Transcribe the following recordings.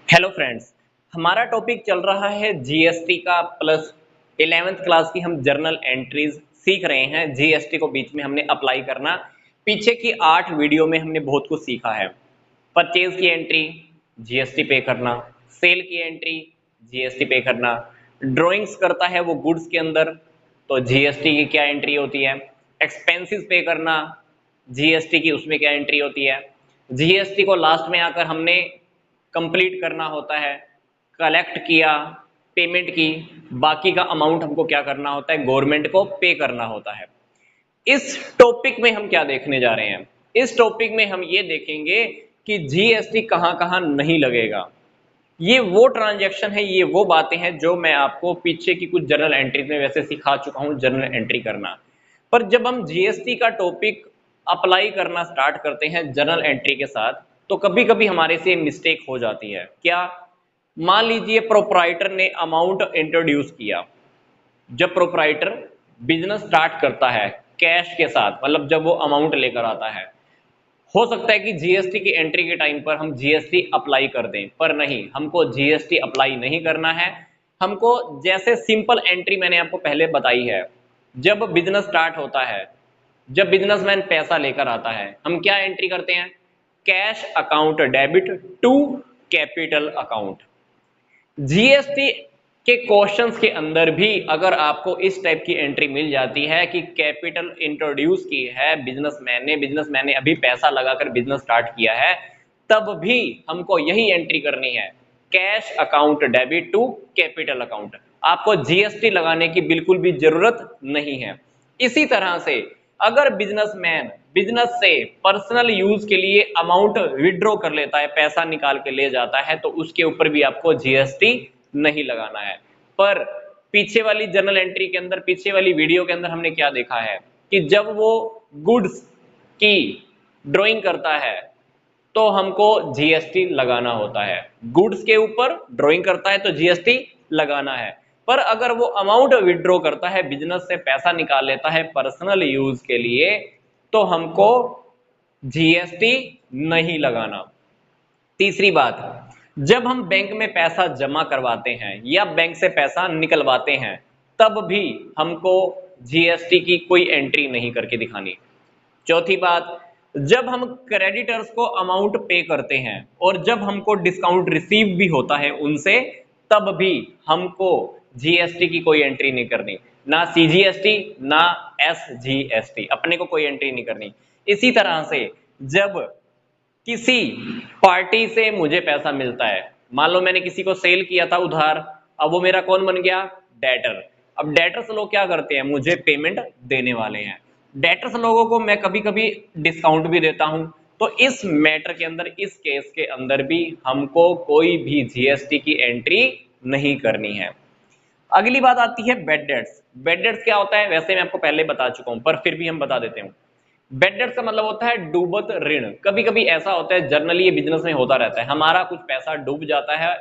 Hello friends. हमारा topic चल रहा है जीएसटी का प्लस 11th क्लास की हम जर्नल एंट्रीज सीख रहे हैं। जीएसटी को बीच में हमने अप्लाई करना, पीछे की 8 वीडियो में हमने बहुत कुछ सीखा है। परचेज की एंट्री जीएसटी पे करना, सेल की एंट्री जीएसटी पे करना, ड्राइंग्स करता है वो गुड्स के अंदर तो जीएसटी की क्या एंट्री होती है, एक्सपेंसेस पे करना जीएसटी की उसमें क्या एंट्री होती है, जीएसटी को लास्ट में आकर हमने कंप्लीट करना होता है, कलेक्ट किया, पेमेंट की, बाकी का अमाउंट हमको क्या करना होता है, गवर्नमेंट को पे करना होता है। इस टॉपिक में हम क्या देखने जा रहे हैं, इस टॉपिक में हम ये देखेंगे कि जीएसटी कहां कहां नहीं लगेगा। ये वो ट्रांजैक्शन है, ये वो बातें हैं जो मैं आपको पीछे की कुछ जर्नल एंट्री में वैसे सिखा चुका हूं, जर्नल एंट्री करना। पर जब हम जीएसटी का टॉपिक अप्लाई करना स्टार्ट करते हैं जर्नल एंट्री के साथ, तो कभी कभी हमारे से मिस्टेक हो जाती है। क्या? मान लीजिए प्रोप्राइटर ने अमाउंट इंट्रोड्यूस किया। जब प्रोप्राइटर बिजनेस स्टार्ट करता है कैश के साथ, मतलब जब वो अमाउंट लेकर आता है, हो सकता है कि जीएसटी की एंट्री के टाइम पर हम जीएसटी अप्लाई कर दें, पर नहीं, हमको जीएसटी अप्लाई नहीं करना है। हमको जैसे सिंपल एंट्री मैंने आपको पहले बताई है, जब बिजनेस स्टार्ट होता है, जब बिजनेसमैन पैसा लेकर आता है, हम क्या एंट्री करते हैं? Cash account debit to capital account. GST के क्वेश्चंस के अंदर भी अगर आपको इस टाइप की एंट्री मिल जाती है कि कैपिटल इंट्रोड्यूस की है बिजनेसमैन ने अभी पैसा लगाकर बिजनेस स्टार्ट किया है, तब भी हमको यही एंट्री करनी है, cash account debit to capital account. आपको जीएसटी लगाने की बिल्कुल भी जरूरत नहीं है। इसी तरह से अगर बिजनेसमैन बिजनेस से पर्सनल यूज के लिए अमाउंट विड्रॉ कर लेता है, पैसा निकाल के ले जाता है, तो उसके ऊपर भी आपको जीएसटी नहीं लगाना है। पर पीछे वाली जर्नल एंट्री के अंदर, पीछे वाली वीडियो के अंदर हमने क्या देखा है कि जब वो गुड्स की ड्राइंग करता है तो हमको जीएसटी लगाना होता है। गुड्स के ऊपर ड्राइंग करता है तो जीएसटी लगाना है। पर अगर वो अमाउंट विड्रॉ करता है, बिजनेस से पैसा निकाल लेता है पर्सनल यूज के लिए, तो हमको जीएसटी नहीं लगाना। तीसरी बात, जब हम बैंक में पैसा जमा करवाते हैं या बैंक से पैसा निकलवाते हैं, तब भी हमको जीएसटी की कोई एंट्री नहीं करके दिखानी। चौथी बात, जब हम क्रेडिटर्स को अमाउंट पे करते हैं और जब हमको डिस्काउंट रिसीव भी होता है उनसे, तब भी हमको जीएसटी की कोई एंट्री नहीं करनी, ना सीजीएसटी ना एसजीएसटी, अपने को कोई एंट्री नहीं करनी। इसी तरह से जब किसी पार्टी से मुझे पैसा मिलता है, मान लो मैंने किसी को सेल किया था उधार, अब वो मेरा कौन बन गया? डेटर। अब डेटर्स लोग क्या करते हैं? मुझे पेमेंट देने वाले हैं। डेटर्स लोगों को मैं कभी कभी डिस्काउंट भी देता हूं। तो इस मैटर के अंदर, इस केस के अंदर भी हमको कोई भी जीएसटी की एंट्री नहीं करनी है। अगली बात आती है बेड डेट्स। बेड डेट्स क्या होता है वैसे मैं आपको पहले बता चुका हूं, पर फिर भी हम बता देते हूं। बेड डेट्स का मतलब होता है डूबत ऋण। कभी कभी ऐसा होता है, जनरली ये बिजनेस में होता रहता है, हमारा कुछ पैसा डूब जाता है।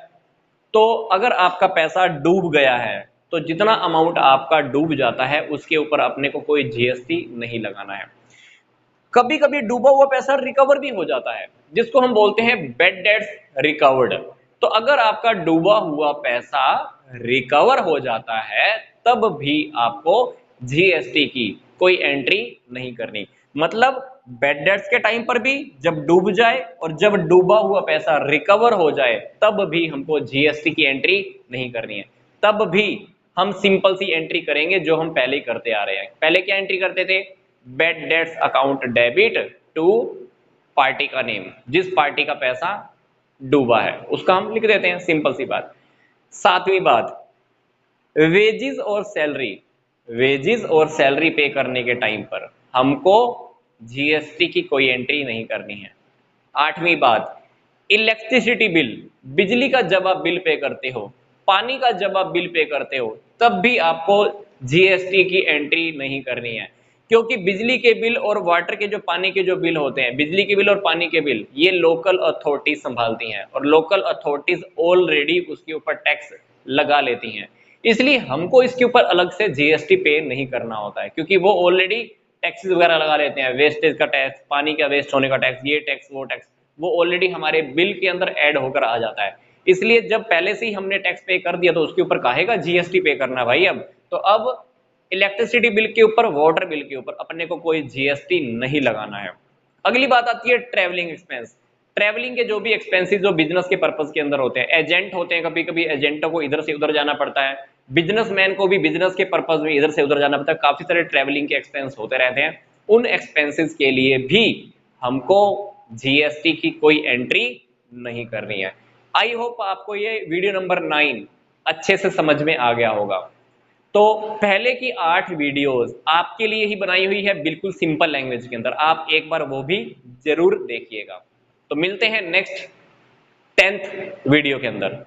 तो अगर आपका पैसा डूब गया है तो जितना अमाउंट आपका डूब जाता है उसके ऊपर अपने को कोई जीएसटी नहीं लगाना है। कभी कभी डूबा हुआ पैसा रिकवर भी हो जाता है, जिसको हम बोलते हैं बेड डेट्स रिकवर्ड। तो अगर आपका डूबा हुआ पैसा रिकवर हो जाता है, तब भी आपको जीएसटी की कोई एंट्री नहीं करनी। मतलब बेड डेट्स के टाइम पर भी, जब डूब जाए और जब डूबा हुआ पैसा रिकवर हो जाए, तब भी हमको जीएसटी की एंट्री नहीं करनी है। तब भी हम सिंपल सी एंट्री करेंगे जो हम पहले ही करते आ रहे हैं। पहले क्या एंट्री करते थे? Bad debts account debit to party का नेम, जिस पार्टी का पैसा डूबा है उसका हम लिख देते हैं, सिंपल सी बात। सातवीं बात, वेजिस और सैलरी। वेजिस और सैलरी पे करने के टाइम पर हमको जीएसटी की कोई एंट्री नहीं करनी है। आठवीं बात, इलेक्ट्रिसिटी बिल, बिजली का जब आप बिल पे करते हो, पानी का जब आप बिल पे करते हो, तब भी आपको जीएसटी की एंट्री नहीं करनी है। क्योंकि बिजली के बिल और वाटर के जो पानी के जो बिल होते हैं, बिजली के बिल और पानी के बिल, ये लोकल अथॉरिटीज संभालती हैं और लोकल अथॉरिटीज ऑलरेडी उसके ऊपर टैक्स लगा लेती हैं। इसलिए हमको इसके ऊपर अलग से जीएसटी पे नहीं करना होता है, क्योंकि वो ऑलरेडी टैक्सेस वगैरह लगा लेते हैं, वेस्टेज का टैक्स, पानी का वेस्ट होने का टैक्स, ये टैक्स वो टैक्स, वो ऑलरेडी हमारे बिल के अंदर ऐड होकर आ जाता है। इसलिए जब पहले से ही हमने टैक्स पे कर दिया तो उसके ऊपर काहेगा जीएसटी पे करना भाई। अब तो अब इलेक्ट्रिसिटी बिल के ऊपर, वाटर बिल के ऊपर अपने को कोई जीएसटी नहीं लगाना है। अगली बात आती है ट्रैवलिंग एक्सपेंस। ट्रैवलिंग के जो भी एक्सपेंसेस जो बिजनेस के पर्पस के अंदर होते हैं, एजेंट होते हैं, कभी कभी एजेंटों को इधर से उधर जाना पड़ता है, बिजनेसमैन को भी बिजनेस के पर्पस में इधर से उधर जाना पड़ता है, काफी सारे ट्रैवलिंग के एक्सपेंस होते रहते हैं। उन एक्सपेंसेस के लिए भी हमको जीएसटी की कोई एंट्री नहीं करनी है। आई होप आपको ये वीडियो नंबर 9 अच्छे से समझ में आ गया होगा। तो पहले की 8 वीडियोस आपके लिए ही बनाई हुई है, बिल्कुल सिंपल लैंग्वेज के अंदर, आप एक बार वो भी जरूर देखिएगा। तो मिलते हैं नेक्स्ट 10th वीडियो के अंदर।